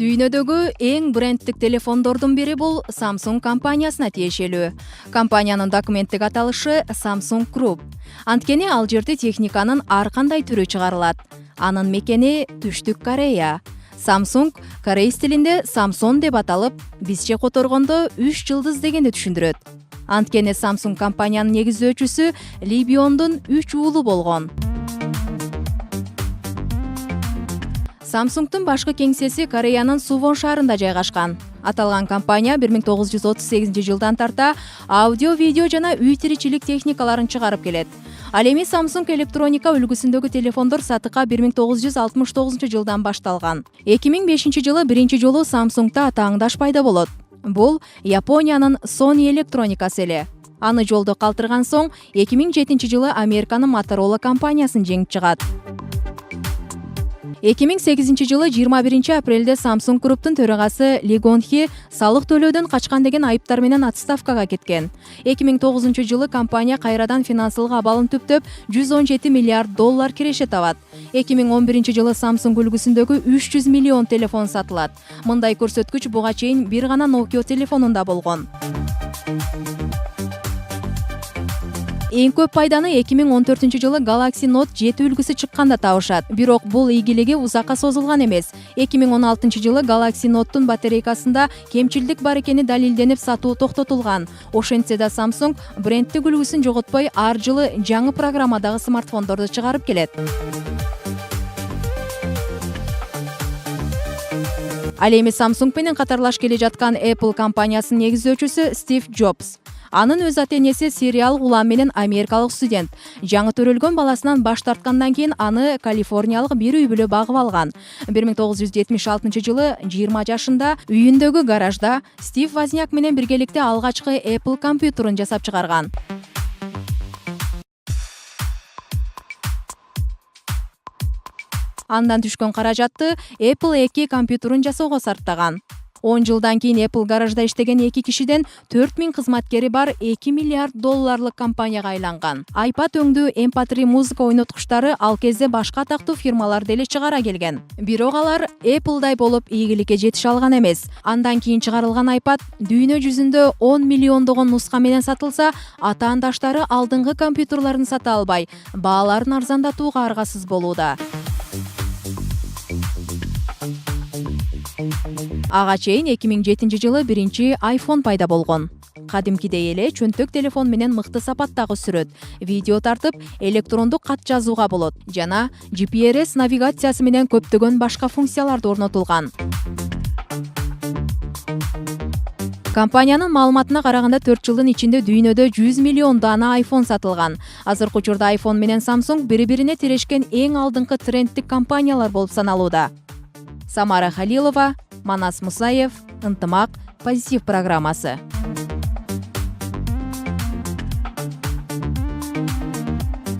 Дүйнөдөгү эң брендтик телефондордун бири бул Samsung компаниясына тиешелүү. Компаниянын документтик аталышы Samsung Group. Анткени ал жерде техниканын ар кандай түрү чыгарылат. Анын мекени Түштүк Корея. Samsung корейс тилинде Samsung деп аталып, бизче которгондо 3 жылдыз дегенди түшүндүрөт. Анткени Samsung компаниянын негиздөөчүсү Ли Биондун 3 уулу болгон. Samsung'тун башкы кеңсеси Кореянын Сувон шаарында жайгашкан. Аталган компания 1938 жылдан тарта аудио, видео жана үй тиричилик техникаларын чыгарып келет. Ал эми Samsung электроника үлгүсүндөгү телефондор сатыкка 1969 жылдан башталган. 2005 жылы биринчи жолу Samsung'та атааңдаш пайда болот. Бул Япониянын Sony электроникасы эле. Аны жолдо калтырган соң 2007 жылы Американын Motorola компаниясын жеңип чыгат. 2008 жылы 21 апрелде Samsung Group'тун төрагасы Ли Гонхи салык төлөөдөн качкан деген айыптар менен отставкага кеткен. 2009 жылы компания кайрадан финансылык абалын түптөп, $117 миллиард киреше табат. 2011 жылы Samsung үлгүсүндөгү 300 миллион телефон сатылат. Мындай көрсөткүч буга чейин бир гана Nokia телефонунда болгон. Эң көп пайданы 2014 жылы Galaxy Note 7 үлгүсү чыкканда табышат. Бирок бул ийгилиги узакка созулган эмес. 2016 жылы Galaxy Note'тун батарейкасында кемчилдик бар экени далилденип, сатуу токтотулган. Ошентсе да Samsung брендтик үлгүсүн жоготпой, ар жылы жаңы программадагы смартфондорду чыгарып келет. Ал эми Samsung менен катарлаш келе жаткан Apple компаниясынын негиздөөчүсү Стив Джобс. Анын өз ата-энеси сериал улам менен америкалык студент. Жаңы төрөлгөн баласынан баш тарткандан кийин аны калифорниялык бир үй бүлө багып алган. 1976 жылы 20 жашында үйүндөгү гаражда Стив Возняк менен биргеликте алгачкы Apple компьютерин жасап чыгарган. Андан түшкөн каражатты Apple 2 компьютерин жасоого сарптаган. 10 жылдан кийин Apple гаражда иштеген 2 кишиден 4000 кызматкери бар $2 миллиард компанияга айланган. iPad өңдүү MP3 музыка ойноткучтары ал кезде башка атактуу фирмалар деле чыгара келген. Бирок алар Apple'дай болуп ийгиликке жетише алган эмес. Андан кийин чыгарылган iPad дүйнө жүзүндө 10 миллиондогон нуска менен сатылса, атаандаштары алдыңкы компьютерларын сата албай, бааларын арзандатууга аргасыз болууда. Ага чейин 2007 жылы биринчи iPhone пайда болгон. Кадимкидей эле чөнтөк телефон менен мыкты сапаттагы сүрөт, видео тартып, электрондук кат жазууга болот жана GPS навигациясы менен көптөгөн башка функцияларды орнотулган. Компаниянын маалыматына караганда 4 жылдын ичинде дүйнөдө 100 миллион дана iPhone сатылган. Азыркы учурда iPhone менен Samsung бири-бирине тирешкен эң алдыңкы трендтик компаниялар болуп саналууда. Самара Халилова, Манас Мусаев, Ынтымак, Позитив программасы.